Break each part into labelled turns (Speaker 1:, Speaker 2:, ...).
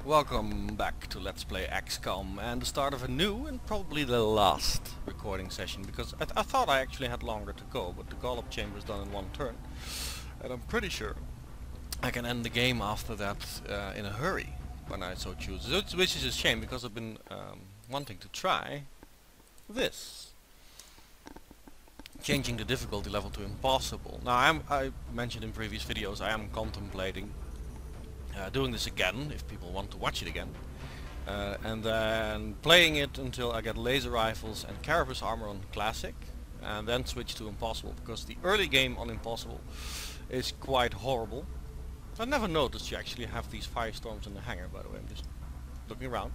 Speaker 1: Welcome back to Let's Play XCOM and the start of a new and probably the last recording session, because I thought I actually had longer to go, but the Golub chamber is done in one turn and I'm pretty sure I can end the game after that in a hurry when I so choose, which is a shame because I've been wanting to try this. Changing the difficulty level to impossible. Now I mentioned in previous videos I am contemplating doing this again, if people want to watch it again, and then playing it until I get laser rifles and carapace armor on classic, and then switch to impossible, because the early game on impossible is quite horrible. I never noticed you actually have these firestorms in the hangar, by the way. I'm just looking around.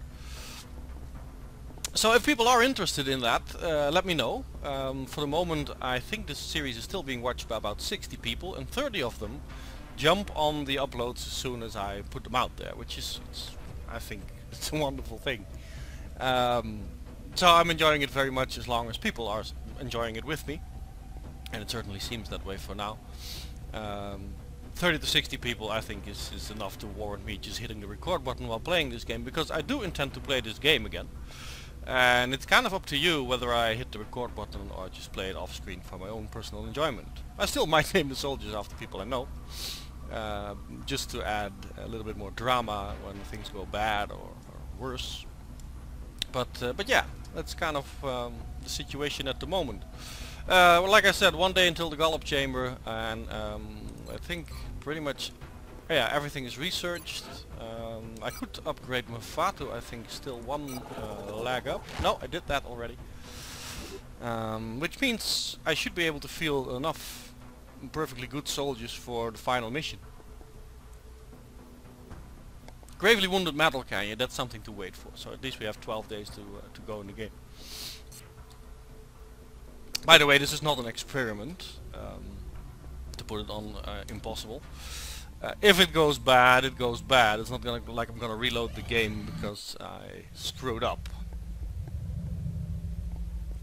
Speaker 1: So if people are interested in that, let me know. For the moment I think this series is still being watched by about 60 people, and 30 of them jump on the uploads as soon as I put them out there, which is, I think, it's a wonderful thing. So I'm enjoying it very much as long as people are enjoying it with me, and it certainly seems that way for now. 30 to 60 people I think is enough to warrant me just hitting the record button while playing this game, because I do intend to play this game again. And it's kind of up to you whether I hit the record button or just play it off screen for my own personal enjoyment. I still might name the soldiers after people I know, just to add a little bit more drama when things go bad or worse. But yeah, that's kind of the situation at the moment. Well, like I said, one day until the Golub chamber, and I think pretty much, yeah, everything is researched. I could upgrade Mafatu, I think still one lag up. No, I did that already. Which means I should be able to field enough perfectly good soldiers for the final mission. Gravely wounded metal canyon, that's something to wait for. So at least we have 12 days to go in the game. By the way, this is not an experiment, to put it on impossible. If it goes bad, it goes bad. It's not gonna like I'm gonna reload the game because I screwed up.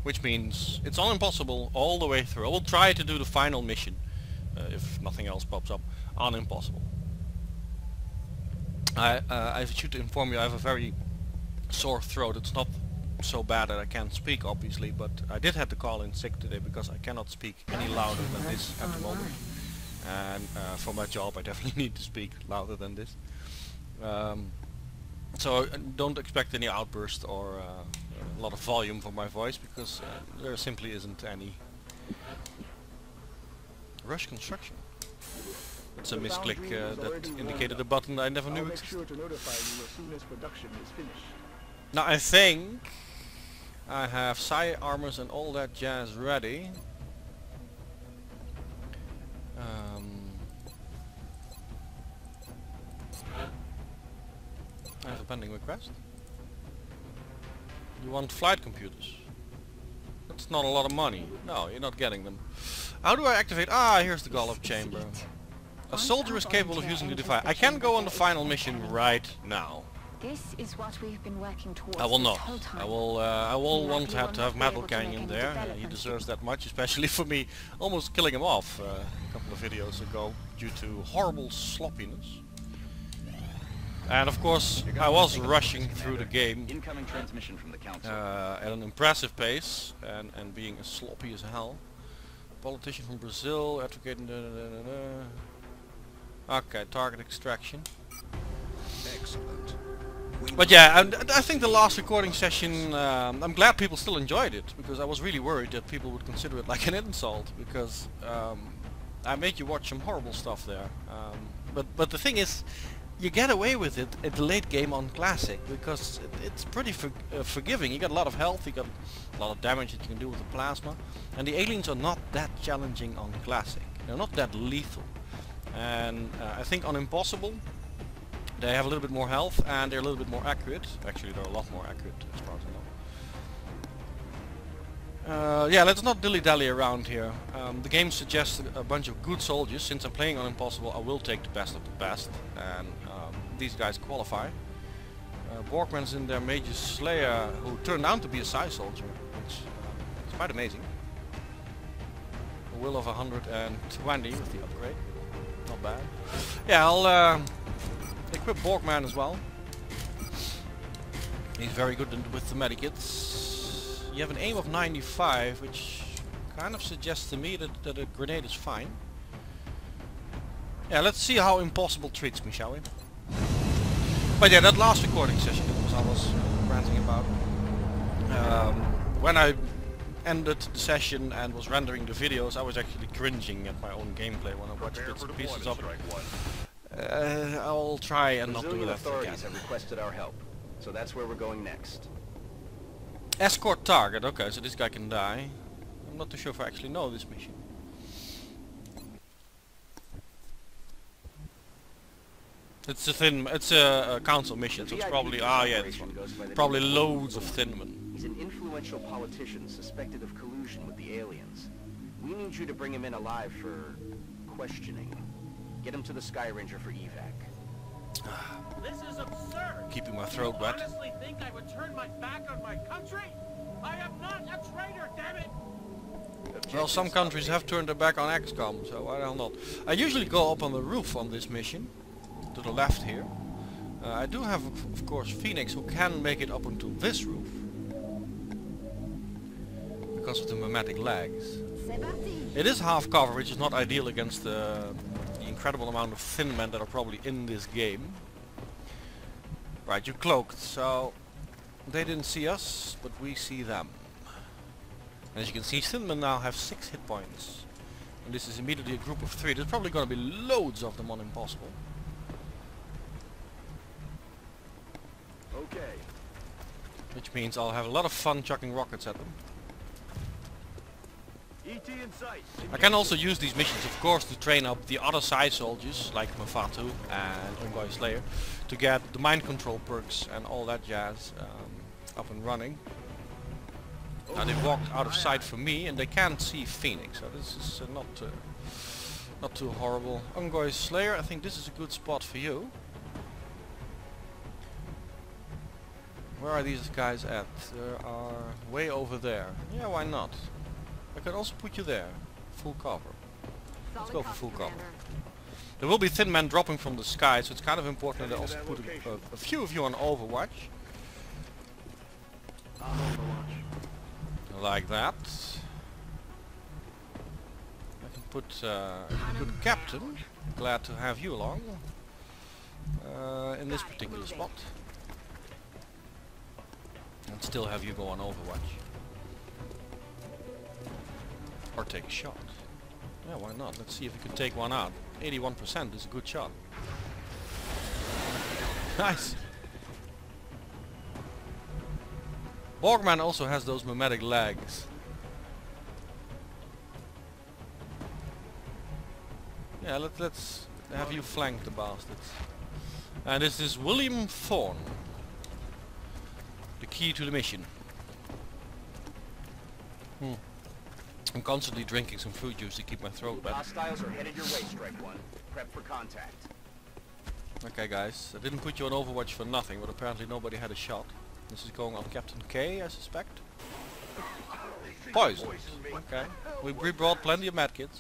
Speaker 1: Which means it's on impossible all the way through. I will try to do the final mission, if nothing else pops up, on impossible. I should inform you I have a very sore throat. It's not so bad that I can't speak, obviously, but I did have to call in sick today because I cannot speak any louder than this at the moment. And for my job I definitely need to speak louder than this. So don't expect any outburst or a lot of volume for my voice, because there simply isn't any. Rush construction. It's a misclick that indicated a button I never knew existed. Now I think I have side armors and all that jazz ready. I have a pending request. You want flight computers? That's not a lot of money. No, you're not getting them. How do I activate? Ah, here's the Golub chamber. A soldier is capable of using the device. I can go on the final mission right now.
Speaker 2: This is what we've been working towards.
Speaker 1: I will not. I will want to have Metal Canyon there. He deserves that much, especially for me almost killing him off a couple of videos ago due to horrible sloppiness. And of course, I was rushing through the game
Speaker 3: Incoming transmission from the council.
Speaker 1: at an impressive pace and being as sloppy as hell. Politician from Brazil advocating. Okay, target extraction.
Speaker 3: Excellent.
Speaker 1: But yeah, I think the last recording session, I'm glad people still enjoyed it, because I was really worried that people would consider it like an insult, because I made you watch some horrible stuff there. But the thing is, you get away with it at the late game on classic, because it's pretty forgiving. You got a lot of health, you got a lot of damage that you can do with the plasma, and the aliens are not that challenging on classic. They're not that lethal. And I think on impossible they have a little bit more health and they're a little bit more accurate. Actually, they're a lot more accurate as far as I know. Yeah, let's not dilly-dally around here. The game suggests a bunch of good soldiers. Since I'm playing on impossible, I will take the best of the best, and these guys qualify. Borkman's in there, Major Slayer, who turned out to be a Psy soldier, which is quite amazing. A will of 120 with the upgrade. Not bad. Yeah, I'll equip Borkman as well. He's very good with the medikits. You have an aim of 95, which kind of suggests to me that a grenade is fine. Yeah, let's see how impossible treats me, shall we? But yeah, that last recording session that I was ranting about. When I ended the session and was rendering the videos, I was actually cringing at my own gameplay when I watched bits and pieces of it. I'll try and not do
Speaker 3: Brazilian
Speaker 1: that
Speaker 3: authorities
Speaker 1: again.
Speaker 3: have requested our help, so that's where we're going next.
Speaker 1: Escort target. Okay, so this guy can die. I'm not too sure if I actually know this mission. It's a it's a council mission, so it's probably yeah, this one. Probably loads of thin men.
Speaker 3: He's an influential politician suspected of collusion with the aliens. We need you to bring him in alive for questioning. Get him to the Sky Ranger for evac.
Speaker 4: This is absurd.
Speaker 1: Keeping my throat wet.
Speaker 4: You honestly think I would turn my back on my country? I am not a traitor, damn it!
Speaker 1: Well, some countries have turned their back on XCOM, so why the hell not? I usually go up on the roof on this mission, to the left here. I do have, of course, Phoenix, who can make it up onto this roof. Because of the mimetic legs. It is half cover, which is not ideal against the incredible amount of thin men that are probably in this game. Right, you're cloaked, so they didn't see us, but we see them. And as you can see, thin men now have 6 hit points. And this is immediately a group of 3. There's probably going to be loads of them on Impossible.
Speaker 3: Okay.
Speaker 1: Which means I'll have a lot of fun chucking rockets at them.
Speaker 4: ET in sight.
Speaker 1: I can also use these missions, of course, to train up the other side soldiers, like Mafatu and Envoy Slayer, to get the mind control perks and all that jazz up and running. Now they walked out of sight from me, and they can't see Phoenix, so this is not too horrible. Envoy Slayer, I think this is a good spot for you. Where are these guys at? They are way over there. Yeah, why not? I could also put you there. Full cover. Let's go for full cover. There will be thin men dropping from the sky, so it's kind of important that I also put a few of you on Overwatch. Like that. I can put good Captain. Glad to have you along. In this particular spot. And still have you go on Overwatch. Or take a shot. Yeah, why not? Let's see if we can take one out. 81% is a good shot. Nice! Borgman also has those mimetic legs. Yeah, let's have you flank the bastards. And this is William Thorne. The key to the mission. I'm constantly drinking some fruit juice to keep my throat wet.
Speaker 3: Hostiles are headed your way, Strike One. Prep for contact.
Speaker 1: Okay guys, I didn't put you on Overwatch for nothing, but apparently nobody had a shot. This is going on Captain K, I suspect. Poison. Okay. We brought plenty of medkits.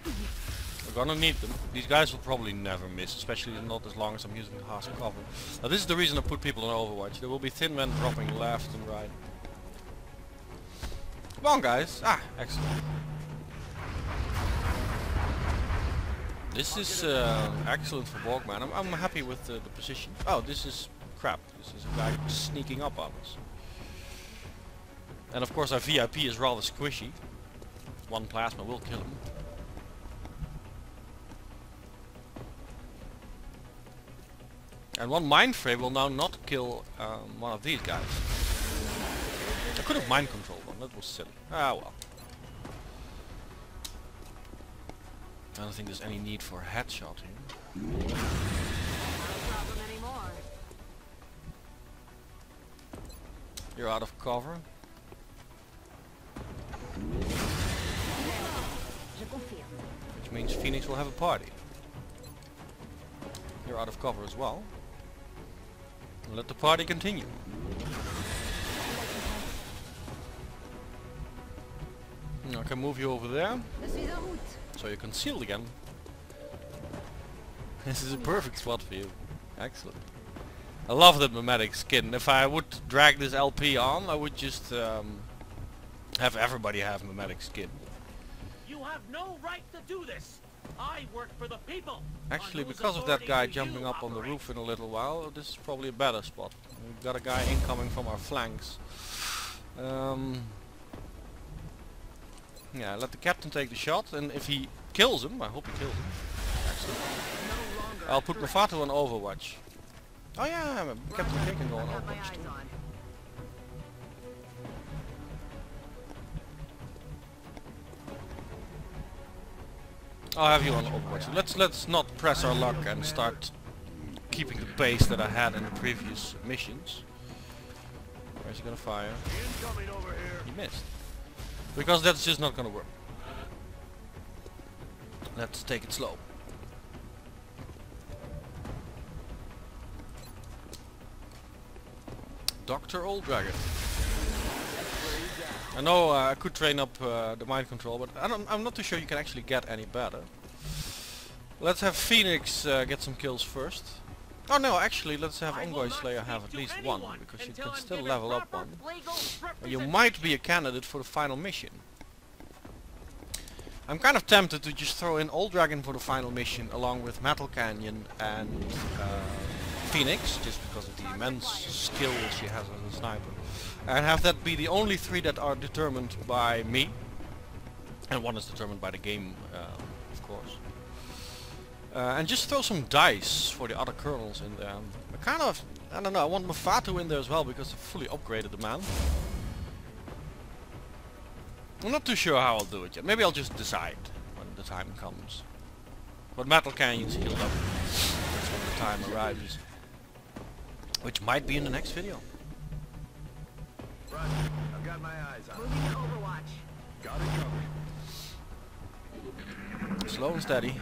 Speaker 1: We're gonna need them. These guys will probably never miss, especially not as long as I'm using half cover. Now this is the reason I put people on Overwatch. There will be thin men dropping left and right. Come on guys! Ah, excellent. This is excellent for Borgman. I'm happy with the position. Oh, this is crap. This is a guy sneaking up on us. And of course our VIP is rather squishy. One plasma will kill him. And one mind fray will now not kill one of these guys. I could have mind controlled one, that was silly. Ah well. I don't think there's any need for a headshot here.
Speaker 2: No problem anymore.
Speaker 1: You're out of cover. Which means Phoenix will have a party. You're out of cover as well. Let the party continue. I can move you over there. So you're concealed again. This is a perfect spot for you. Excellent. I love the mimetic skin. If I would drag this LP on, I would just have everybody have mimetic skin.
Speaker 4: You have no right to do this. I work for the people.
Speaker 1: Actually,
Speaker 4: on whose
Speaker 1: because of that
Speaker 4: authority
Speaker 1: guy
Speaker 4: do
Speaker 1: jumping
Speaker 4: you
Speaker 1: up on the
Speaker 4: operate?
Speaker 1: roof in a little while, this is probably a better spot. We've got a guy incoming from our flanks. Yeah, let the captain take the shot, and if he kills him, I hope he kills him. Actually,
Speaker 2: No longer
Speaker 1: I'll
Speaker 2: a
Speaker 1: put
Speaker 2: threat.
Speaker 1: Mafato on Overwatch. Oh yeah, Captain K can go on
Speaker 2: I got my
Speaker 1: Overwatch
Speaker 2: eyes
Speaker 1: too.
Speaker 2: on.
Speaker 1: I'll have you on Overwatch. Let's not press our luck and start keeping the pace that I had in the previous missions. Where's he gonna fire?
Speaker 4: Incoming over here.
Speaker 1: He missed. Because that's just not gonna work. Let's take it slow. Dr. Old Dragon. I know I could train up the mind control, but I'm not too sure you can actually get any better. Let's have Phoenix get some kills first. Oh no, actually let's have
Speaker 4: I will
Speaker 1: Ongoy
Speaker 4: not
Speaker 1: Slayer
Speaker 4: speak
Speaker 1: have at
Speaker 4: to
Speaker 1: least
Speaker 4: anyone
Speaker 1: one, because you
Speaker 4: until
Speaker 1: can
Speaker 4: I'm
Speaker 1: still
Speaker 4: given
Speaker 1: level up
Speaker 4: proper
Speaker 1: one.
Speaker 4: legal
Speaker 1: You
Speaker 4: representation.
Speaker 1: might be a candidate for the final mission. I'm kind of tempted to just throw in Old Dragon for the final mission along with Metal Canyon and Phoenix, just because of the immense skill she has as a sniper. And have that be the only three that are determined by me. And one is determined by the game, of course. And just throw some dice for the other colonels in there. I don't know, I want Mafato in there as well because I fully upgraded the man. I'm not too sure how I'll do it yet. Maybe I'll just decide when the time comes. But Metal Canyon's healed up. That's when the time arrives. Which might be in the next video.
Speaker 4: Right. I've got my eyes on it.
Speaker 2: Moving to Overwatch.
Speaker 4: Got it covered.
Speaker 1: Slow and steady.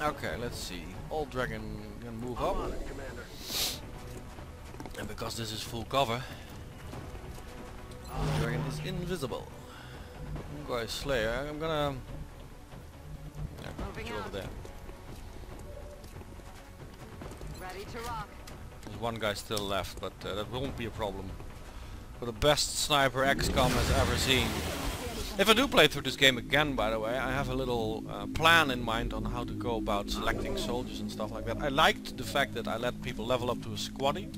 Speaker 1: Okay, let's see. Old Dragon can move up.
Speaker 4: On it, Commander.
Speaker 1: And because this is full cover, Old Dragon is invisible. Ongoy Slayer, I'm gonna... Yeah,
Speaker 2: Moving
Speaker 1: put you over
Speaker 2: out.
Speaker 1: there.
Speaker 2: Ready to rock.
Speaker 1: There's one guy still left, but that won't be a problem. For the best sniper XCOM has ever seen. If I do play through this game again, by the way, I have a little plan in mind on how to go about selecting soldiers and stuff like that. I liked the fact that I let people level up to a squaddy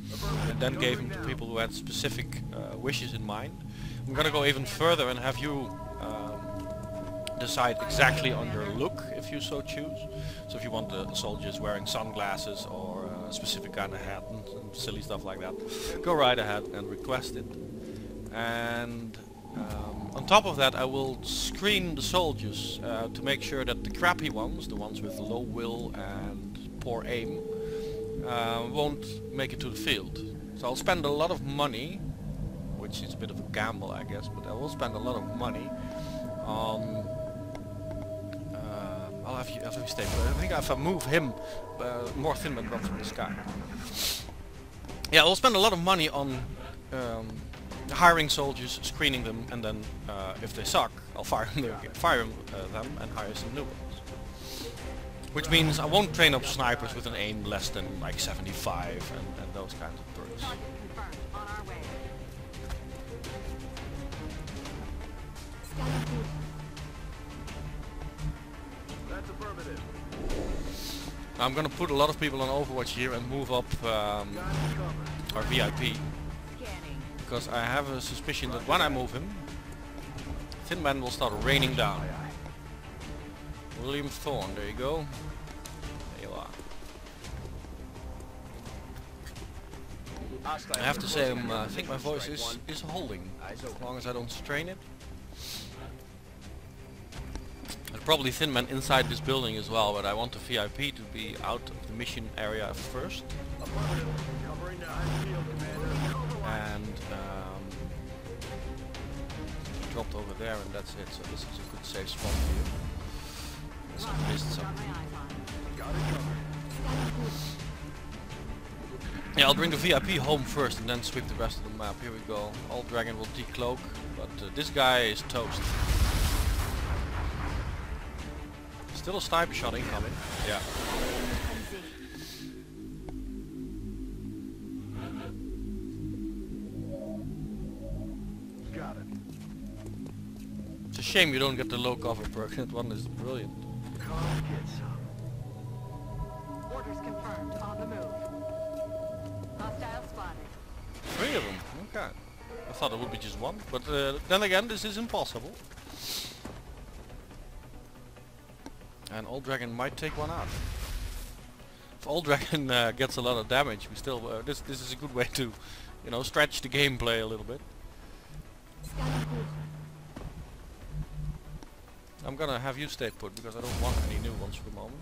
Speaker 1: and then gave them to people who had specific wishes in mind. I'm gonna go even further and have you decide exactly on your look if you so choose. So if you want the soldiers wearing sunglasses or a specific kind of hat and silly stuff like that, go right ahead and request it. And on top of that, I will screen the soldiers to make sure that the crappy ones, the ones with low will and poor aim, won't make it to the field. So I'll spend a lot of money, which is a bit of a gamble I guess, but I will spend a lot of money on... I'll have you stay, but I think if I move him, more thin men drop from the sky. Yeah, I'll spend a lot of money on hiring soldiers, screening them, and then if they suck, I'll fire them and hire some new ones. Which means I won't train up snipers with an aim less than like 75 and those kinds of perks.
Speaker 2: Target confirmed. On our way.
Speaker 4: That's affirmative.
Speaker 1: I'm gonna put a lot of people on Overwatch here and move up
Speaker 4: Got it covered.
Speaker 1: our VIP,
Speaker 2: Scanning.
Speaker 1: because I have a suspicion that when I move him, Thin Man will start raining down. William Thorne, there you go. There you are. I have to say, I think my voice is holding, as long as I don't strain it. There's probably Thin Man inside this building as well, but I want the VIP to be out of the mission area first.
Speaker 4: Affirmative. Covering the high field, Commander.
Speaker 1: And dropped over there, and that's it. So this is a good safe spot for you. Unless I missed
Speaker 2: Got
Speaker 1: something.
Speaker 2: my eyes on.
Speaker 4: Got it covered.
Speaker 1: Yeah, I'll bring the VIP home first and then sweep the rest of the map. Here we go. Old Dragon will decloak, but this guy is toast. Still a sniper shot incoming. Yeah.
Speaker 4: Got it.
Speaker 1: It's a shame you don't get the low cover perk. That one is brilliant.
Speaker 4: Come get some.
Speaker 2: Orders confirmed. On the move. Hostile spotted.
Speaker 1: 3 of them. Okay. I thought it would be just one, but then again, this is impossible. And Old Dragon might take one out. If Old Dragon gets a lot of damage, we still this is a good way to, you know, stretch the gameplay a little bit. I'm gonna have you stay put because I don't want any new ones for the moment.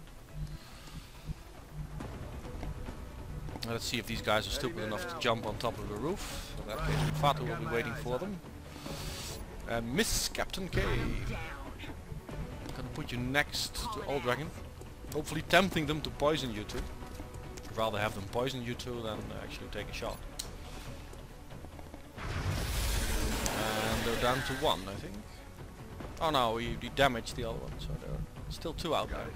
Speaker 1: Let's see if these guys are stupid enough to jump on top of the roof. In that case, Fatu will be waiting for them. And Miss Captain K. Gonna put you next to Old Dragon. Hopefully tempting them to poison you two. I'd rather have them poison you two than actually take a shot. And they're down to 1, I think. Oh no, we damaged the other one, so there are still 2 out there.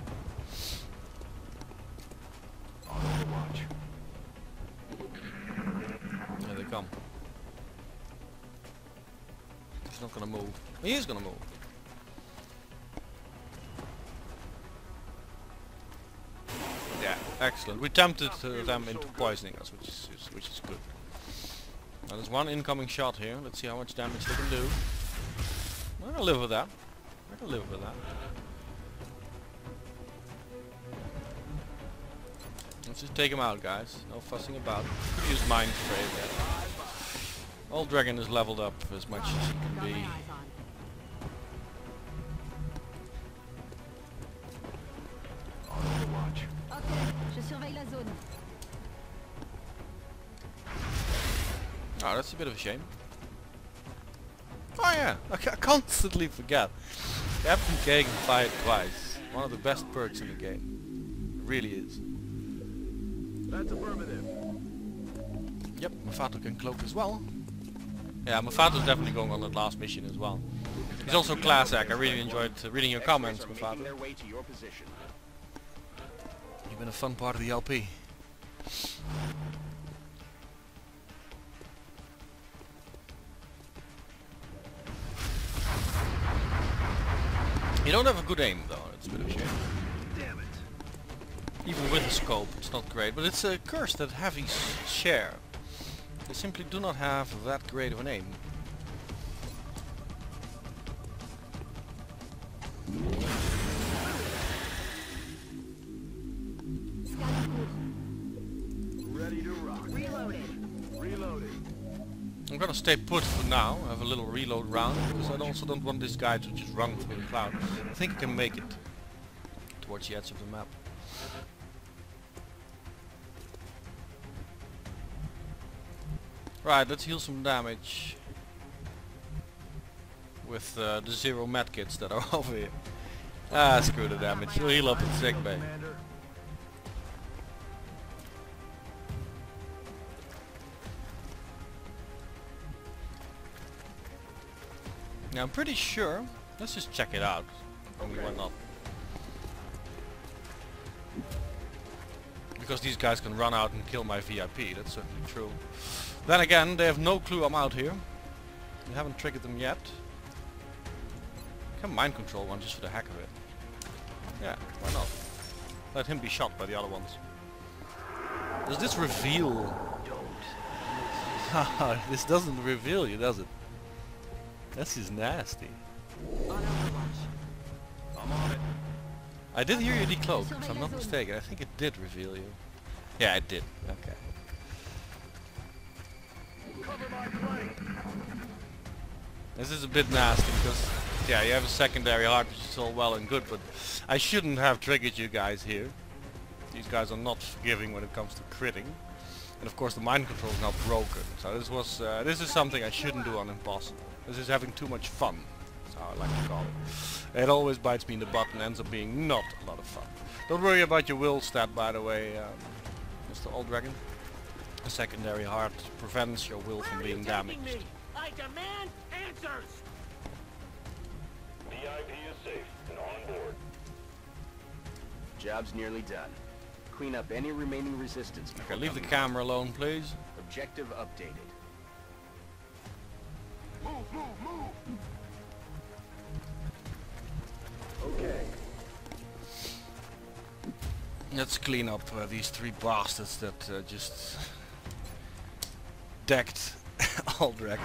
Speaker 4: Overwatch.
Speaker 1: There they come. He's not gonna move. He is gonna move. Yeah, excellent. We tempted them into poisoning us, which is good. Now there's one incoming shot here. Let's see how much damage they can do. I can live with that. I can live with that. Let's just take him out, guys. No fussing about. Could use mind spray there. Old Dragon is leveled up as much as he can
Speaker 2: Got my
Speaker 1: be.
Speaker 2: eyes on.
Speaker 4: Overwatch.
Speaker 2: Ok, je surveille la zone.
Speaker 1: Oh, that's a bit of a shame. Oh yeah, I constantly forget. Captain K can fire it twice. One of the best perks in the game. It really is.
Speaker 4: That's affirmative.
Speaker 1: Yep, Mafato can cloak as well. Yeah, Mafato's definitely going on that last mission as well. He's also class act. I really enjoyed reading your comments,
Speaker 3: X-rays are making
Speaker 1: Mafato.
Speaker 3: their way to your position.
Speaker 1: You've been a fun part of the LP. You don't have a good aim though, it's a bit of a shame.
Speaker 4: Damn it.
Speaker 1: Even with a scope, it's not great, but it's a curse that heavies share. They simply do not have that great of an aim.
Speaker 4: Ready to rock.
Speaker 2: Reloading.
Speaker 4: Reloading.
Speaker 1: I'm gonna stay put for now, have a little reload round, because I also don't want this guy to just run through the cloud. I think I can make it towards the edge of the map. Right, let's heal some damage with the 0 medkits that are over here. Ah, screw the damage. We'll heal up in sick bay.
Speaker 4: Commander.
Speaker 1: Now I'm pretty sure. Let's just check it out. Maybe why not? Because these guys can run out and kill my VIP. That's certainly true. Then again, they have no clue I'm out here. We haven't triggered them yet. Can mind control one just for the heck of it. Yeah, why not? Let him be shot by the other ones. Does this reveal? Don't. This doesn't reveal you, does it? This is nasty.
Speaker 2: On Overwatch.
Speaker 4: I'm on it.
Speaker 1: I did hear you decloak, if I'm not mistaken. I think it did reveal you. Yeah, it did. Okay.
Speaker 4: Cover my flank.
Speaker 1: This is a bit nasty because, yeah, you have a secondary heart, which is all well and good, but I shouldn't have triggered you guys here. These guys are not forgiving when it comes to critting. And of course the mind control is now broken. So this is something I shouldn't do on Impossible. This is having too much fun. That's how I like to call it. It always bites me in the butt and ends up being not a lot of fun. Don't worry about your will stat, by the way, Mr. Old Dragon. A secondary heart prevents your will from being damaged.
Speaker 4: Me? I demand answers.
Speaker 5: VIP is safe and on board.
Speaker 3: Job's nearly done. Clean up any remaining resistance before
Speaker 1: Okay, leave the
Speaker 3: coming
Speaker 1: camera alone, please.
Speaker 3: back. Objective updated. Move! Okay.
Speaker 1: Let's clean up these three bastards that just decked all dragon.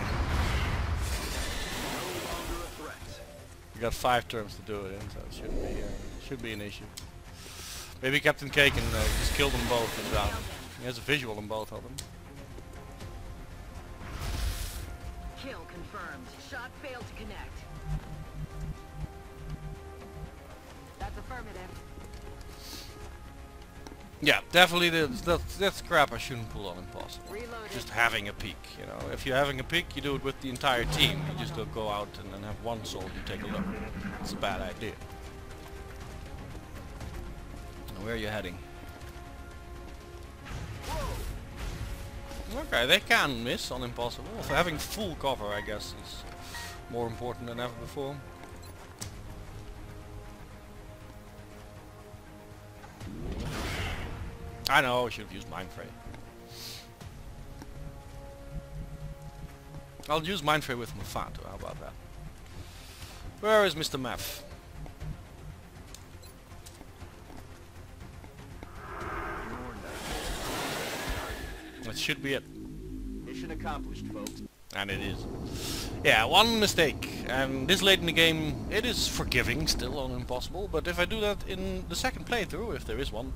Speaker 1: We got 5 turns to do it in, so it should be an issue. Maybe Captain K can just kill them both and down. He has a visual on both of them.
Speaker 2: Kill confirmed. Shot failed to connect. That's affirmative.
Speaker 1: Yeah, definitely that's crap I shouldn't pull on impossible.
Speaker 2: Reloaded.
Speaker 1: Just having a peek, you know. If you're having a peek, you do it with the entire team. You just don't go out and then have one soldier take a look. It's a bad idea. Now, where are you heading? Okay, they can miss on impossible. So having full cover, I guess, is more important than ever before. I know, I should have used Mindfray. I'll use Mindfray with Mafato, how about that? Where is Mr. Meth? That should be it.
Speaker 3: Mission accomplished, folks.
Speaker 1: And it is. Yeah, one mistake. And this late in the game, it is forgiving still on impossible, but if I do that in the second playthrough, if there is one,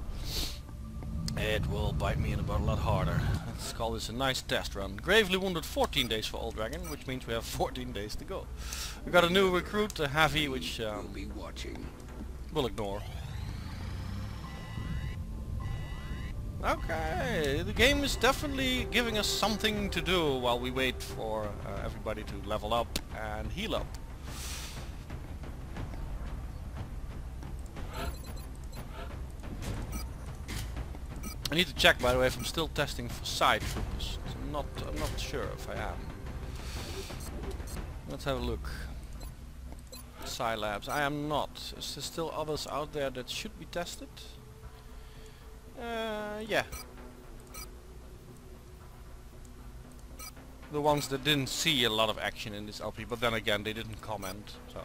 Speaker 1: it will bite me in the butt a lot harder. Let's call this a nice test run. Gravely wounded 14 days for Old Dragon, which means we have 14 days to go. We got a new recruit, a Heavy, which we'll ignore. Okay, the game is definitely giving us something to do while we wait for everybody to level up and heal up. I need to check, by the way, if I'm still testing for side troopers. I'm not sure if I am. Let's have a look. Scilabs. I am not. Is there still others out there that should be tested? Yeah. The ones that didn't see a lot of action in this LP, but then again they didn't comment, so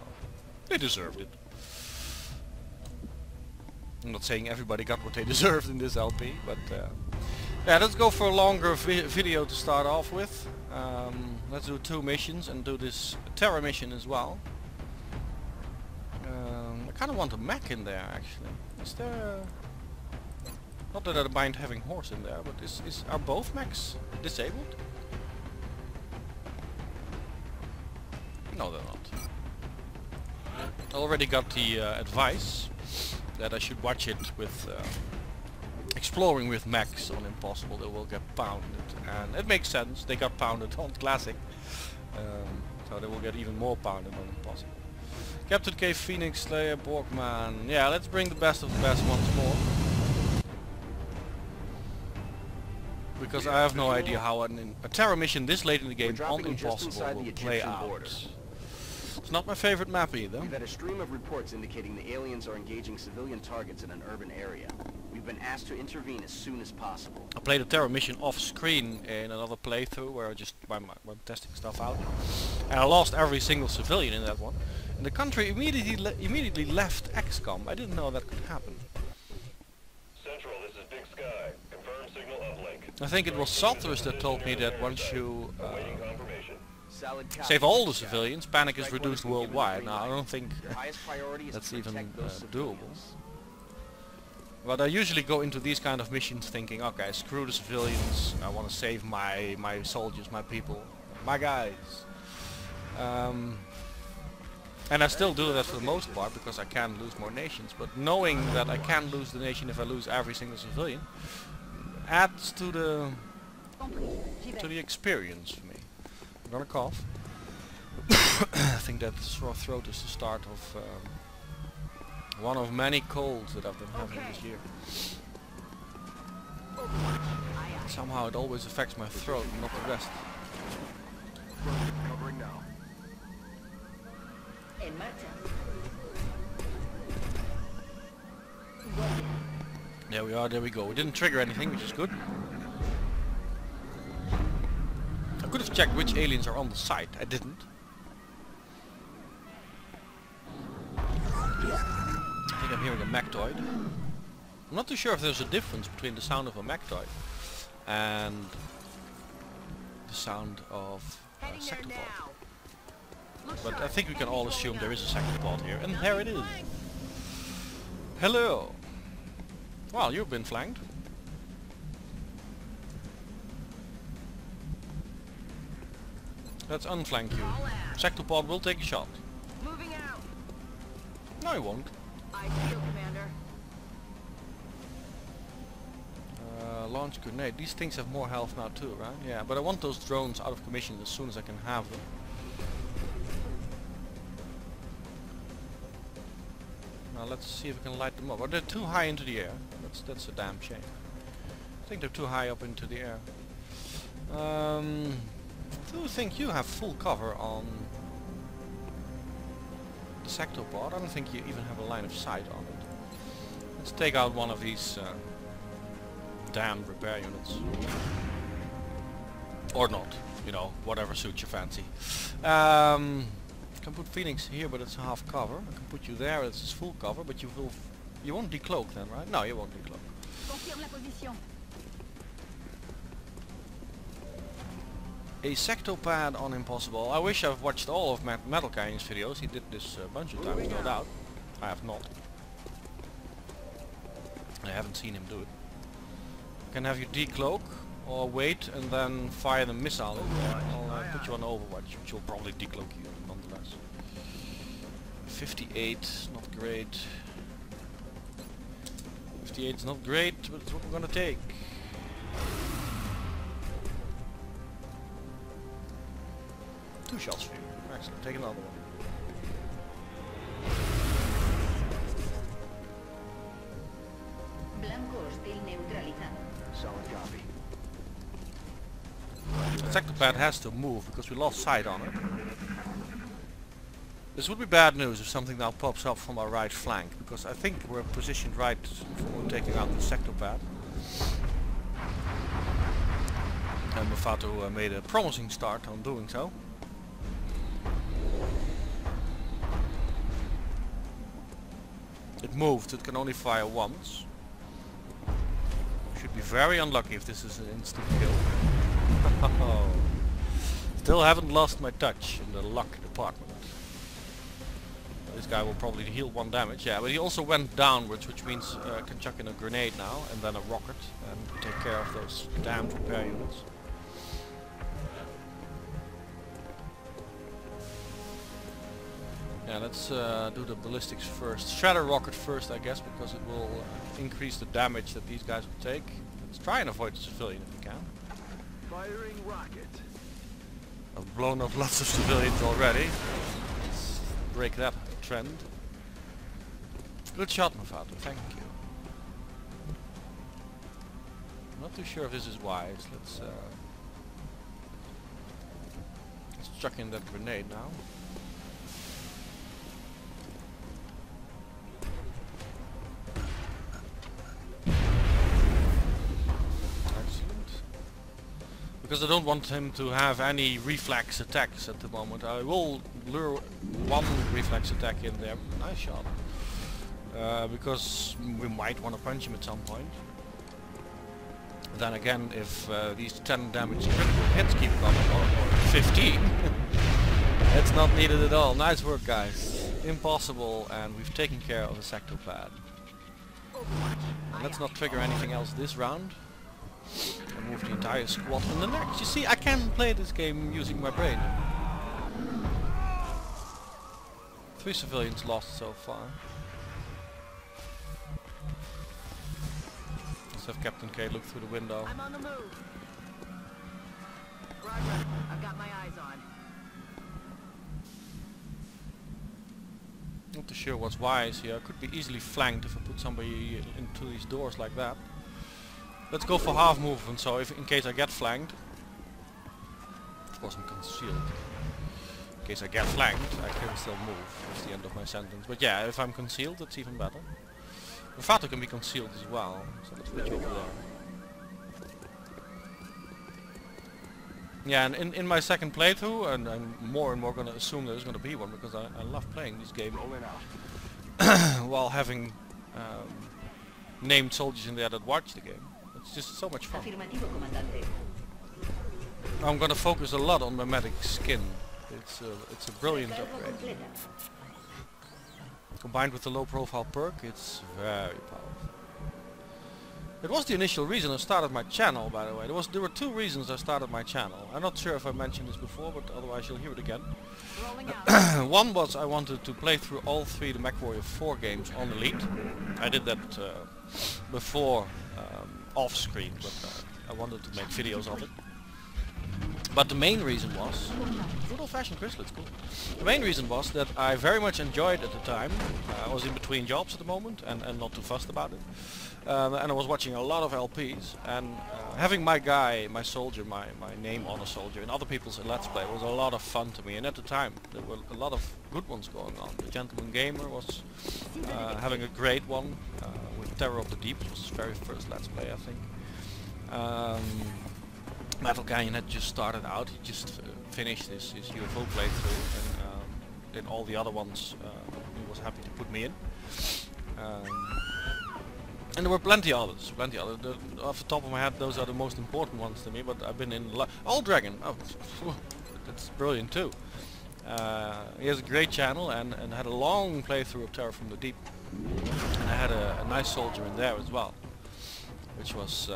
Speaker 1: they deserved it. I'm not saying everybody got what they deserved in this LP, but yeah, let's go for a longer video to start off with. Let's do 2 missions and do this terror mission as well. I kind of want a mech in there actually. Is there... Not that I mind having horse in there, but are both mechs disabled? No, they're not. I already got the advice that I should watch it with exploring with mechs on impossible. They will get pounded, and it makes sense. They got pounded on classic, so they will get even more pounded on impossible. Captain K, Phoenix, Slayer, Borgman. Yeah, let's bring the best of the best once more. Because I have no idea how a terror mission this late in the game on impossible will play out. It's not my favorite map either.
Speaker 3: We've had a stream of reports indicating the aliens are engaging civilian targets in an urban area. We've been asked to intervene as soon as possible.
Speaker 1: I played a terror mission off screen in another playthrough where I just I'm testing stuff out, and I lost every single civilian in that one. And the country immediately left XCOM. I didn't know that could happen.
Speaker 5: Central, this is Big Sky. Confirm signal uplink.
Speaker 1: I think it was Salters that told me that once you
Speaker 5: Awaiting confirmation.
Speaker 1: save all the civilians, panic is reduced worldwide. Now I don't think
Speaker 3: Your highest priority is
Speaker 1: that's
Speaker 3: to
Speaker 1: even
Speaker 3: protect those
Speaker 1: doable.
Speaker 3: civilians.
Speaker 1: But I usually go into these kind of missions thinking, okay, screw the civilians, I want to save my soldiers, my people, my guys. And I still do that for the most part because I can lose more nations, but knowing that I can lose the nation if I lose every single civilian adds to the experience for me. I'm gonna cough. I think that sore throat is the start of one of many colds that I've been having this year. Somehow it always affects my throat, not the rest.
Speaker 3: Covering now.
Speaker 2: En marcha.
Speaker 1: There we are, there we go. We didn't trigger anything, which is good. I could have checked which aliens are on the site. I didn't. I think I'm hearing a Mactoid. I'm not too sure if there's a difference between the sound of a Mactoid and the sound of a
Speaker 2: Heading there
Speaker 1: sectopod.
Speaker 2: now. Look
Speaker 1: But I
Speaker 2: sharp.
Speaker 1: think we can all
Speaker 2: Enemies
Speaker 1: assume
Speaker 2: going
Speaker 1: there
Speaker 2: up.
Speaker 1: is a sectopod here, and
Speaker 2: Now
Speaker 1: there it
Speaker 2: be
Speaker 1: is.
Speaker 2: flanked.
Speaker 1: Hello! Well, you've been flanked. Let's unflank you.
Speaker 2: All out.
Speaker 1: Sectopod will take a shot.
Speaker 2: Moving out.
Speaker 1: No, he won't.
Speaker 2: I feel, Commander.
Speaker 1: Launch grenade. These things have more health now too, right? Yeah, but I want those drones out of commission as soon as I can have them. Now let's see if we can light them up. Oh, they're too high into the air. That's a damn shame. I think they're too high up into the air. I do think you have full cover on the sectopod. I don't think you even have a line of sight on it. Let's take out one of these damn repair units. Or not, you know, whatever suits your fancy. I can put Phoenix here, but it's half cover. I can put you there, it's full cover, but you won't decloak then, right? No, you won't decloak.
Speaker 2: Confirme la position.
Speaker 1: A sectopad on Impossible. I wish I've watched all of Metal King's videos. He did this a bunch of times, no doubt. I have not. I haven't seen him do it. I can have you decloak, or wait and then fire the missile in there. I'll put you on Overwatch, which will probably decloak you nonetheless. 58, not great. 58 is not great, but it's what we're gonna take. Two shots for you. Excellent, take another one.
Speaker 2: Blanco hostil neutralizado.
Speaker 3: Solid copy.
Speaker 1: The sectopad has to move because we lost sight on it. This would be bad news if something now pops up from our right flank, because I think we're positioned right for taking out the sectopad. And Mafato made a promising start on doing so. It moved, it can only fire once. Should be very unlucky if this is an instant kill. Still haven't lost my touch in the luck department. This guy will probably heal 1 damage, yeah, but he also went downwards, which means I can chuck in a grenade now and then a rocket and take care of those damned repair units. Yeah, let's do the ballistics first. Shatter rocket first, I guess, because it will increase the damage that these guys will take. Let's try and avoid the civilian if we can.
Speaker 3: Firing rocket.
Speaker 1: I've blown up lots of civilians already. Let's break that trend. Good shot, Mafato, thank you. I'm not too sure if this is wise. Let's chuck in that grenade now. Because I don't want him to have any reflex attacks at the moment. I will lure 1 reflex attack in there. Nice shot. Because we might want to punch him at some point. Then again, if these 10 damage critical hits keep coming, or 15, it's not needed at all. Nice work, guys. Impossible, and we've taken care of a sectopad. Let's not trigger anything else this round. I move the entire squad on the next. You see, I can play this game using my brain. 3 civilians lost so far. Let's have Captain K look through the window.
Speaker 2: I'm on the move. Roger. I've got my eyes on.
Speaker 1: Not too sure what's wise here. I could be easily flanked if I put somebody into these doors like that. let's go for half movement, so if in case I get flanked, of course I'm concealed. In case I get flanked, I can still move. That's the end of my sentence. But yeah, if I'm concealed, that's even better. Vato can be concealed as well, so let's put you over there. Yeah, and in my second playthrough, and I'm more and more gonna assume there's gonna be one, because I love playing this game while having named soldiers in there that watch the game. It's just so much fun. I'm gonna focus a lot on my medic skin. It's a brilliant upgrade. Combined with the low profile perk, it's very powerful. It was the initial reason I started my channel, by the way. There were two reasons I started my channel. I'm not sure if I mentioned this before, but otherwise you'll hear it again. One was I wanted to play through all three the MechWarrior 4 games on Elite. I did that before off screen, but I wanted to make videos of it. But the main reason was, good old-fashioned chrysalids, cool. The main reason was that I very much enjoyed at the time. I was in between jobs at the moment and not too fussed about it. And I was watching a lot of LPs, and having my guy, my soldier, my name on a soldier in other people's Let's Play was a lot of fun to me. And at the time there were a lot of good ones going on. The Gentleman Gamer was having a great one with Terror of the Deep, which was his very first Let's Play, I think. Metal Canyon had just started out. He just finished his UFO playthrough, and in all the other ones he was happy to put me in. And there were plenty others. Off the top of my head, those are the most important ones to me. But I've been in Old Dragon. Oh, that's brilliant too. He has a great channel and had a long playthrough of Terror from the Deep. And I had a nice soldier in there as well, which was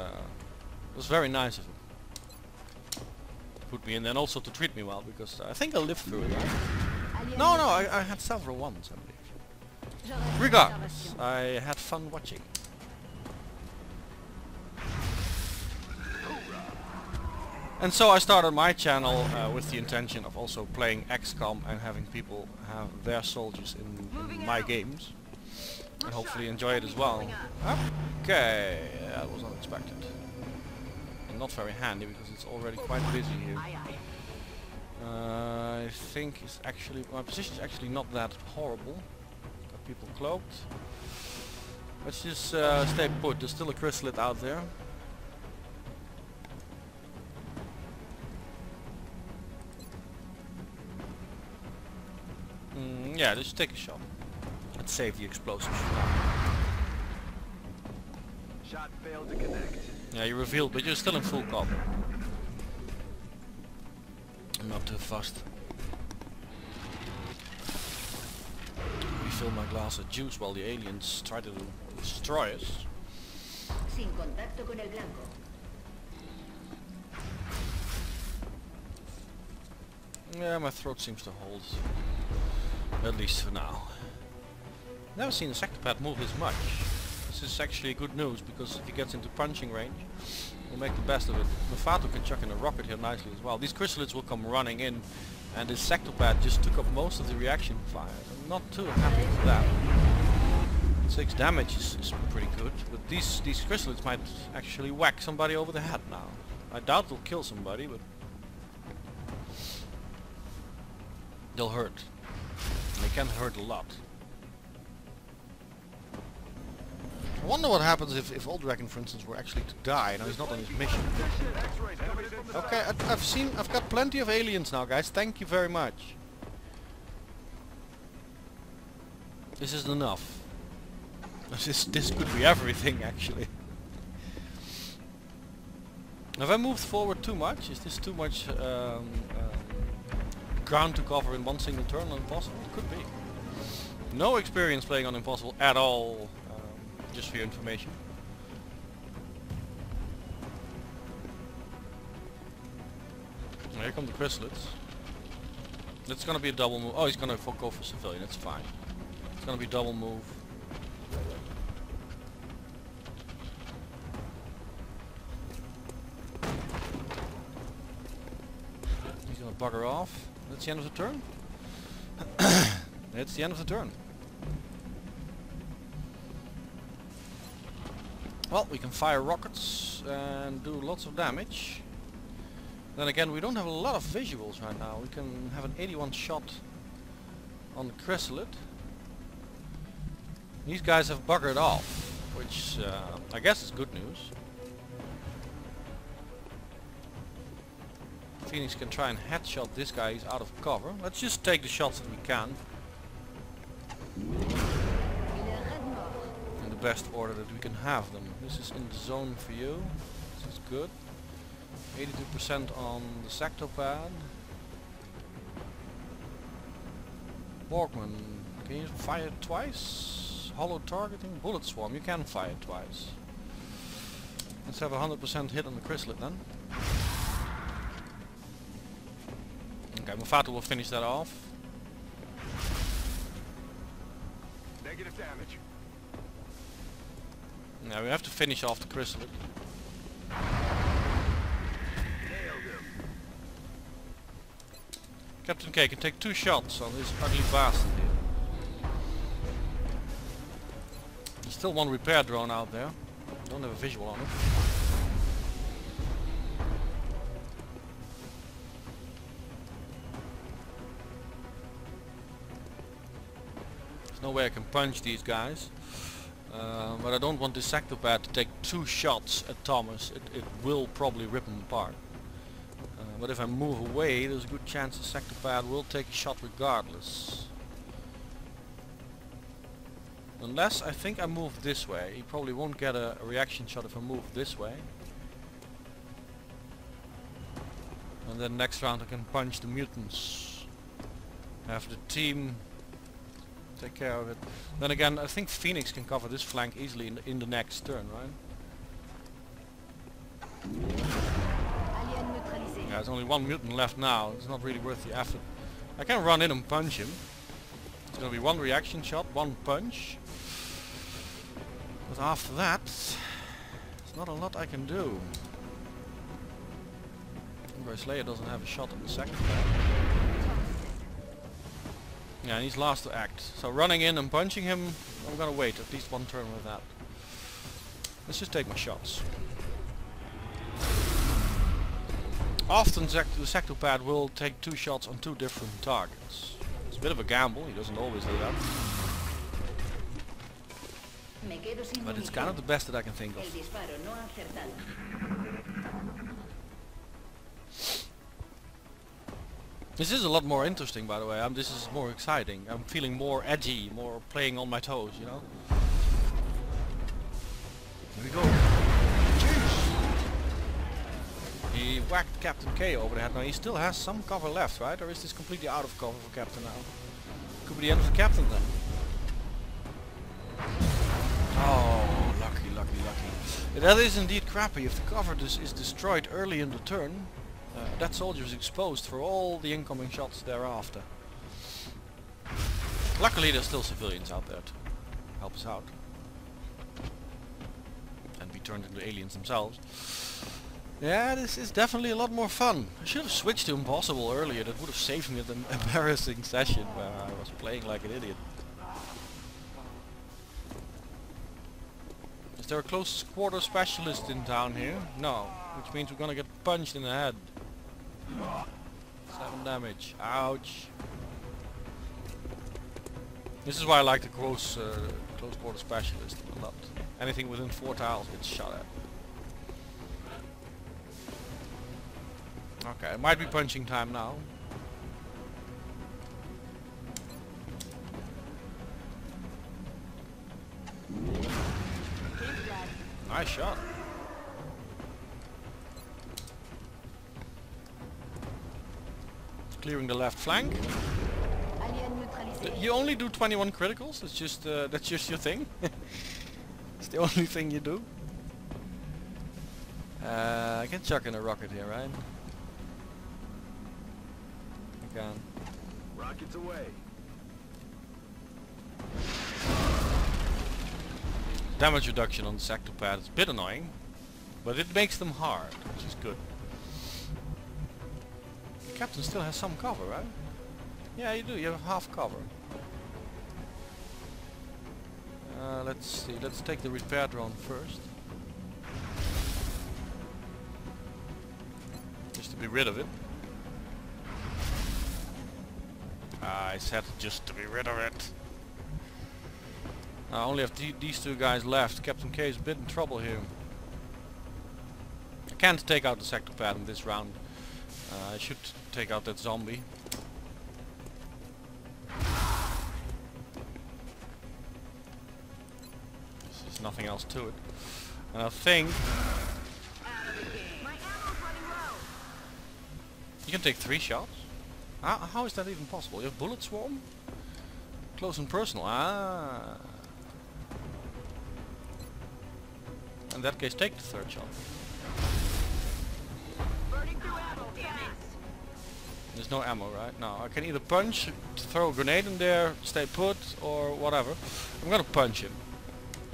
Speaker 1: very nice of him. Put me in there and also to treat me well, because I think I lived through it. No, I had several ones, I believe. Regardless, I had fun watching. And so I started my channel with the intention of also playing XCOM and having people have their soldiers in my games. And hopefully enjoy it as well. Okay, that was unexpected. Not very handy because it's already quite busy here. I think it's actually my position is actually not that horrible. Got people cloaked. Let's just stay put. There's still a chrysalid out there. Yeah, just take a shot. Let's save the explosives for now.
Speaker 3: Shot failed to connect.
Speaker 1: Yeah, you revealed, but you're still in full cover. I'm not too fussed. Refill my glass of juice while the aliens try to destroy us.
Speaker 2: Sin contacto con el blanco.
Speaker 1: Yeah, my throat seems to hold. At least for now. Never seen a sectopad move this much. This is actually good news, because if he gets into punching range, we'll make the best of it. Vato can chuck in a rocket here nicely as well. These chrysalids will come running in, and this sectopad just took up most of the reaction fire. I'm not too happy with that. 6 damage is pretty good, but these chrysalids might actually whack somebody over the head now. I doubt they'll kill somebody, but they'll hurt. And they can hurt a lot. I wonder what happens if Old Dragon, for instance, were actually to die. Now he's not on his mission. Okay, I've got plenty of aliens now, guys. Thank you very much. This isn't enough. This could be everything, actually. Have I moved forward too much? Is this too much ground to cover in one single turn on Impossible? It could be. No experience playing on Impossible at all. Just for your information. Here come the chrysalids. It's gonna be a double move. Oh, he's gonna go for civilian. It's fine. It's gonna be double move. He's gonna bugger off. That's the end of the turn. That's the end of the turn. Well, we can fire rockets and do lots of damage. Then again, we don't have a lot of visuals right now. We can have an 81 shot on the chrysalid. These guys have buggered off, which I guess is good news. Phoenix can try and headshot this guy, he's out of cover. Let's just take the shots that we can. In the best order that we can have them. This is in the zone for you. This is good. 82% on the sectopad. Borgman, can you fire twice? Hollow targeting? Bullet swarm, you can fire twice. Let's have a 100% hit on the chrysalid then. Okay, Mufatu will finish that off.
Speaker 4: Negative damage.
Speaker 1: Now we have to finish off the chrysalid. Captain K can take 2 shots on this ugly bastard here. There's still one repair drone out there. Don't have a visual on it. There's no way I can punch these guys. But I don't want this sectopad to take 2 shots at Thomas. It will probably rip him apart. But if I move away, there's a good chance the sectopad will take a shot regardless. Unless I think I move this way. He probably won't get a reaction shot if I move this way. And then next round I can punch the mutants. Have the team take care of it. Then again, I think Phoenix can cover this flank easily in the next turn, right? Yeah, there's only 1 mutant left now. It's not really worth the effort. I can run in and punch him. It's gonna be 1 reaction shot, 1 punch. But after that, there's not a lot I can do. Embrace Slayer doesn't have a shot on the second round. Yeah, and he's last to act. So running in and punching him, I'm gonna wait at least 1 turn with that. Let's just take my shots. Often the sectopad will take 2 shots on 2 different targets. It's a bit of a gamble, he doesn't always do that. But it's kind of the best that I can think of. This is a lot more interesting, by the way. This is more exciting. I'm feeling more edgy, more playing on my toes, you know? Here we go. He whacked Captain K over the head. Now he still has some cover left, right? Or is this completely out of cover for Captain now? Could be the end of the Captain then. Oh, lucky, lucky, lucky. That is indeed crappy. If the cover is destroyed early in the turn, that soldier is exposed for all the incoming shots thereafter. Luckily there's still civilians out there to help us out. And be turned into aliens themselves. Yeah, this is definitely a lot more fun. I should have switched to Impossible earlier. That would have saved me an embarrassing session where I was playing like an idiot. Is there a close quarter specialist in town here? No, which means we're gonna get punched in the head. 7 damage. Ouch. This is why I like the close quarter specialist a lot. Anything within 4 tiles gets shot at. Okay, it might be punching time now. Nice shot. Clearing the left flank. You only do 21 criticals? That's just your thing? It's the only thing you do? I can chuck in a rocket here, right? I can.
Speaker 4: Rockets away.
Speaker 1: Damage reduction on the sectopad is a bit annoying, but it makes them hard, which is good. The Captain still has some cover, right? Yeah, you do. You have half cover. Let's see. Let's take the repair drone first. to be rid of it. I said just to be rid of it. I only have these two guys left. Captain K is a bit in trouble here. I can't take out the sector pad in this round. I should take out that zombie. There's nothing else to it. And I think
Speaker 2: My ammo's running low.
Speaker 1: you can take 3 shots. How is that even possible? You have bullet swarm? Close and personal. Ah. In that case, take the 3rd shot.
Speaker 2: Burning through ammo fast.
Speaker 1: There's no ammo, right? No, I can either punch, throw a grenade in there, stay put, or whatever. I'm gonna punch him.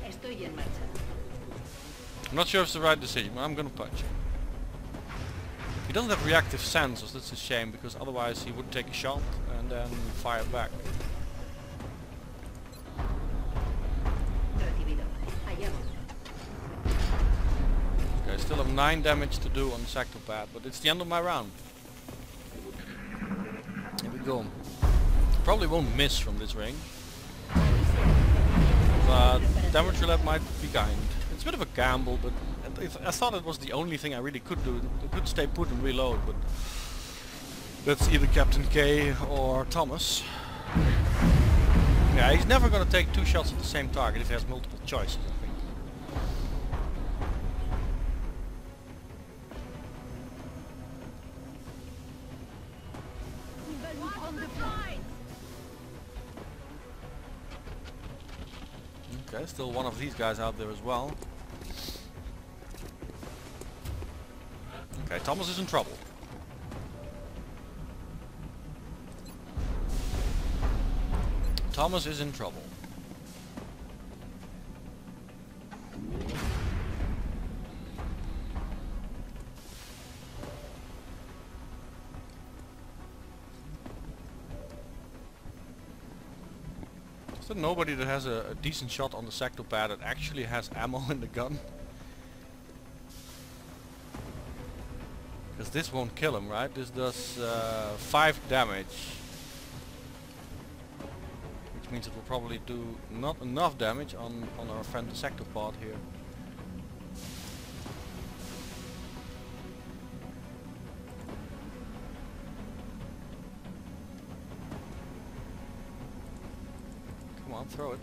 Speaker 2: Estoy en marcha.
Speaker 1: I'm not sure if it's the right decision, but I'm gonna punch him. He doesn't have reactive sensors, that's a shame, because otherwise he would take a shot and then fire back.
Speaker 2: Recibido. Allá voy.
Speaker 1: Okay, I still have 9 damage to do on the sector pad, but it's the end of my round. Here we go. Probably won't miss from this range, but damage roulette might be kind. It's a bit of a gamble, but I thought it was the only thing I really could do. I could stay put and reload, but that's either Captain K or Thomas. Yeah, he's never gonna take 2 shots at the same target if he has multiple choices, I think. Okay, still one of these guys out there as well. Okay, Thomas is in trouble. Thomas is in trouble. Is there nobody that has a decent shot on the sector pad that actually has ammo in the gun? Because this won't kill him, right? This does 5 damage. Which means it will probably do not enough damage on our friend the sector pod here. Come on, throw it.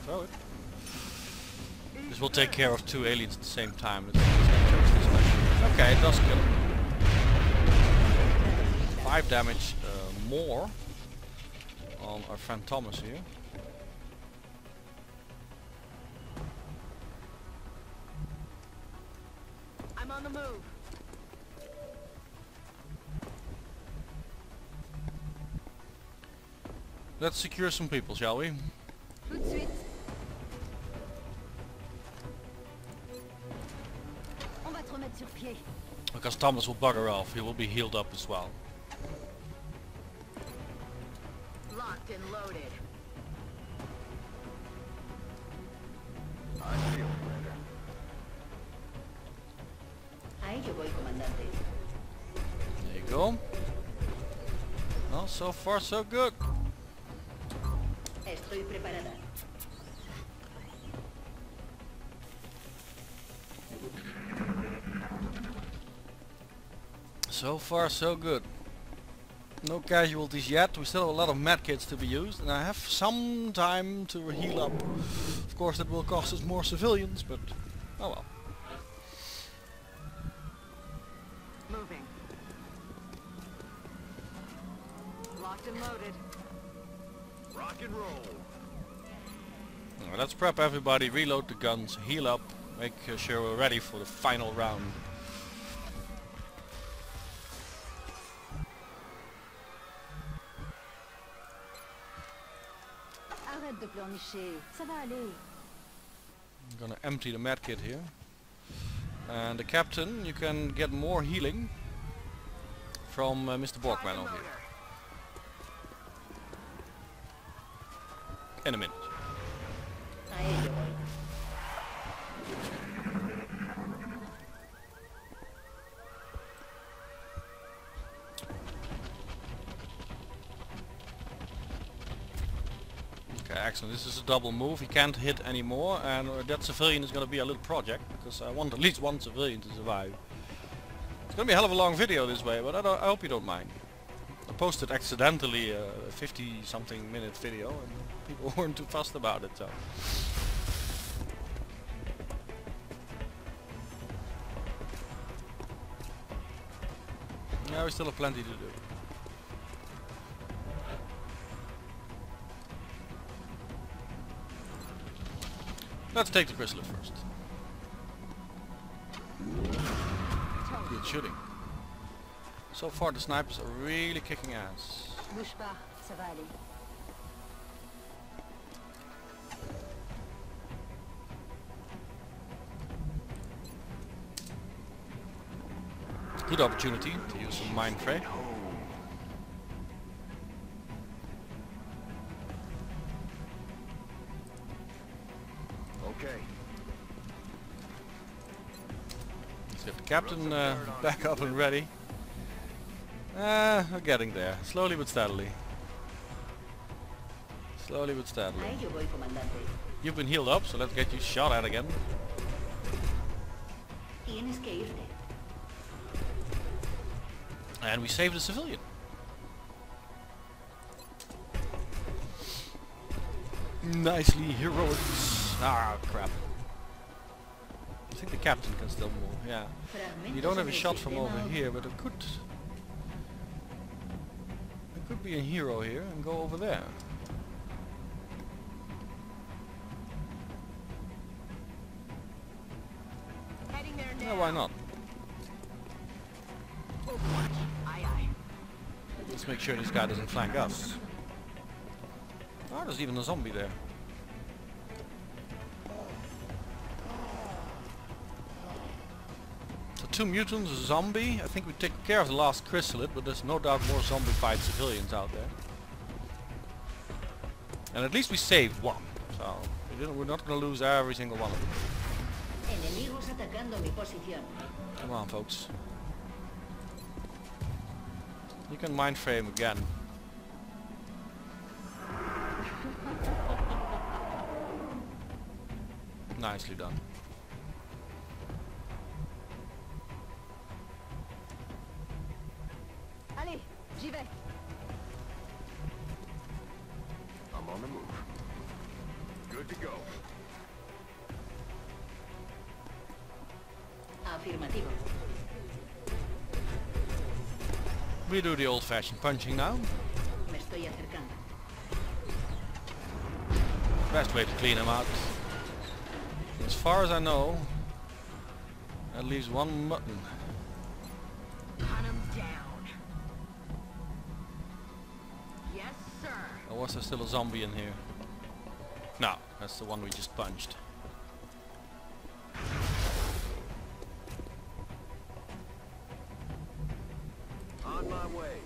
Speaker 1: Throw it. This will take care of 2 aliens at the same time. Okay, it does kill him. 5 damage more on our friend Thomas here.
Speaker 2: I'm on the move.
Speaker 1: Let's secure some people, shall we?
Speaker 2: Tout de suite. On va te remettre sur pied.
Speaker 1: Because Thomas will bugger off, he will be healed up as well.
Speaker 2: Locked and loaded.
Speaker 3: I feel better.
Speaker 2: Ahí yo voy, comandante.
Speaker 1: There you go. Well, so far so good.
Speaker 2: Estoy preparada.
Speaker 1: So far so good. No casualties yet. We still have a lot of medkits to be used, and I have some time to heal up. Of course that will cost us more civilians, but oh well.
Speaker 2: Moving. Locked and loaded.
Speaker 4: Rock and roll.
Speaker 1: Now, let's prep everybody, reload the guns, heal up, make sure we're ready for the final round.
Speaker 2: Arrête de pleurnicher. Ça va aller.
Speaker 1: I'm gonna empty the medkit here. And the captain, you can get more healing from Mr. Borkman over here. In a minute.
Speaker 2: Ahí yo voy.
Speaker 1: excellent. This is a double move. He can't hit anymore, and that civilian is going to be a little project because I want at least one civilian to survive. It's going to be a hell of a long video this way, but I hope you don't mind. I posted accidentally a 50-something minute video, and people weren't too fussed about it. So. Yeah, we still have plenty to do. Let's take the chrysalis first. Good shooting. So far the snipers are really kicking ass.
Speaker 2: Bouge pas, ça va aller.
Speaker 1: Good opportunity to use some mind fray.
Speaker 3: Okay.
Speaker 1: Let's get the captain back up and ready. We're getting there, slowly but steadily. Slowly but steadily.
Speaker 2: A ello voy, comandante.
Speaker 1: You've been healed up, so let's get you shot at again.
Speaker 2: Tienes que irte.
Speaker 1: And we saved a civilian. Nicely heroic. Ah, crap. I think the captain can still move, yeah. You don't have a shot from over here, but it could be a hero here and go over there.
Speaker 2: Heading there
Speaker 1: Yeah,
Speaker 2: now.
Speaker 1: why not?
Speaker 2: Aye, aye.
Speaker 1: Let's make sure this guy doesn't flank us. Oh, there's even a zombie there. So 2 mutants, a zombie. I think we take care of the last chrysalid, but there's no doubt more zombie-fied civilians out there. And at least we saved one. So we're not going to lose every single one of them.
Speaker 2: Enemigos atacando mi posición.
Speaker 1: Come on, folks. You can mind frame again. Nicely done.
Speaker 2: Allez, j'y vais.
Speaker 3: I'm on the move. Good to go.
Speaker 2: Afirmativo.
Speaker 1: We do the old-fashioned punching now.
Speaker 2: Me estoy acercando.
Speaker 1: Best way to clean him out. As far as I know, at least one mutton.
Speaker 2: Hunt him down. Yes, sir.
Speaker 1: Or was there still a zombie in here? No, that's the one we just punched.
Speaker 3: On my way.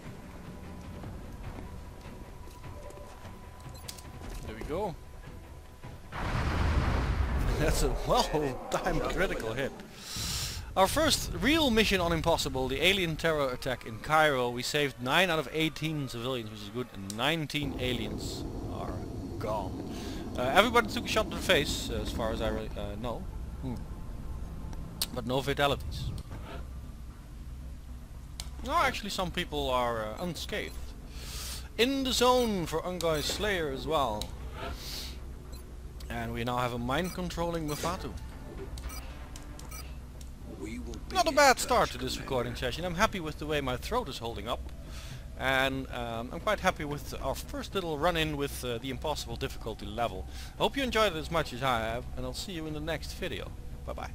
Speaker 1: There we go. That's a well-timed critical hit. Our first real mission on Impossible, the alien terror attack in Cairo. We saved 9 out of 18 civilians, which is good, and 19 aliens are gone. Everybody took a shot to the face, as far as I know. But no fatalities. No, actually some people are unscathed. In the zone for Ungai Slayer as well. And we now have a mind-controlling Mufatu. Not a bad start to this recording session. I'm happy with the way my throat is holding up. And I'm quite happy with our first little run-in with the Impossible difficulty level. I hope you enjoyed it as much as I have, and I'll see you in the next video. Bye bye.